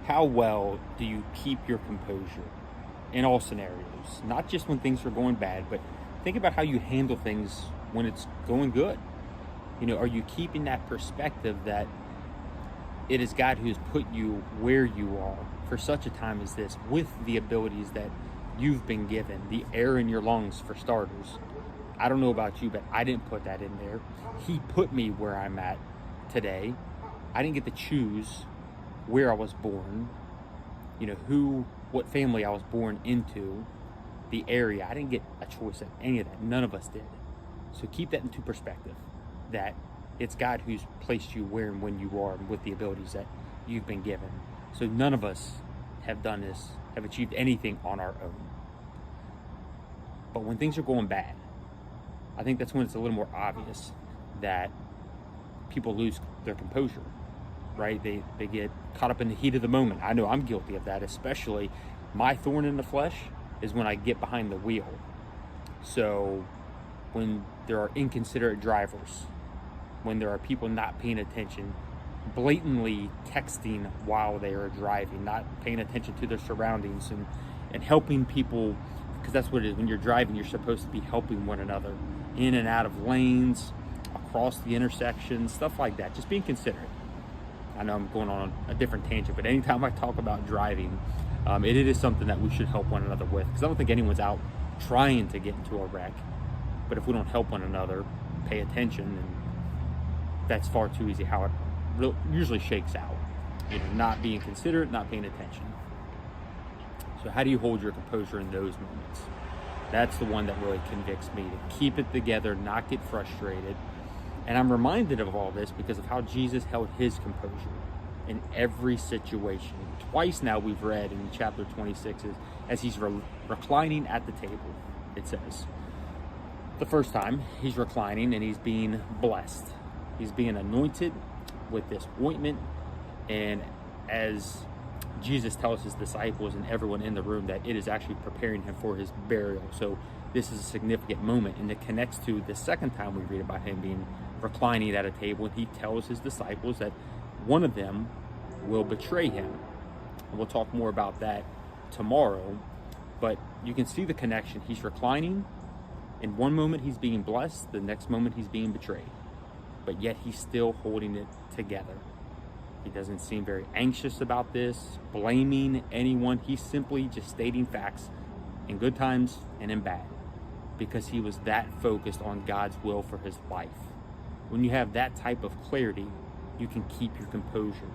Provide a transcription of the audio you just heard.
How well do you keep your composure in all scenarios? Not just when things are going bad, but think about how you handle things when it's going good. Are you keeping that perspective that it is God who has put you where you are for such a time as this, with the abilities that you've been given, the air in your lungs for starters. I don't know about you, but I didn't put that in there. He put me where I'm at today. I didn't get to choose where I was born, what family I was born into, the area. I didn't get a choice at any of that. None of us did. So keep that into perspective, that it's God who's placed you where and when you are with the abilities that you've been given. So none of us have done this, have achieved anything on our own. But when things are going bad, I think that's when it's a little more obvious that people lose their composure, right? They get caught up in the heat of the moment. I know I'm guilty of that, especially my thorn in the flesh is when I get behind the wheel. So when there are inconsiderate drivers, when there are people not paying attention, blatantly texting while they are driving, not paying attention to their surroundings and helping people, because that's what it is. When you're driving, you're supposed to be helping one another in and out of lanes, across the intersections, stuff like that. Just being considerate. I know I'm going on a different tangent, but anytime I talk about driving, it is something that we should help one another with, because I don't think anyone's out trying to get into a wreck. But if we don't help one another, pay attention, and that's far too easy how it usually shakes out. Not being considerate, not paying attention. So how do you hold your composure in those moments? That's the one that really convicts me, to keep it together, not get frustrated. And I'm reminded of all this because of how Jesus held his composure in every situation. Twice now we've read in chapter 26 as he's reclining at the table, it says. The first time he's reclining and he's being blessed. He's being anointed with this ointment, and as Jesus tells his disciples and everyone in the room that it is actually preparing him for his burial. So this is a significant moment, and it connects to the second time we read about him being reclining at a table, and he tells his disciples that one of them will betray him. And we'll talk more about that tomorrow, but you can see the connection. He's reclining. In one moment he's being blessed, the next moment he's being betrayed. But yet he's still holding it together. He doesn't seem very anxious about this, blaming anyone. He's simply just stating facts in good times and in bad, because he was that focused on God's will for his life. When you have that type of clarity, you can keep your composure.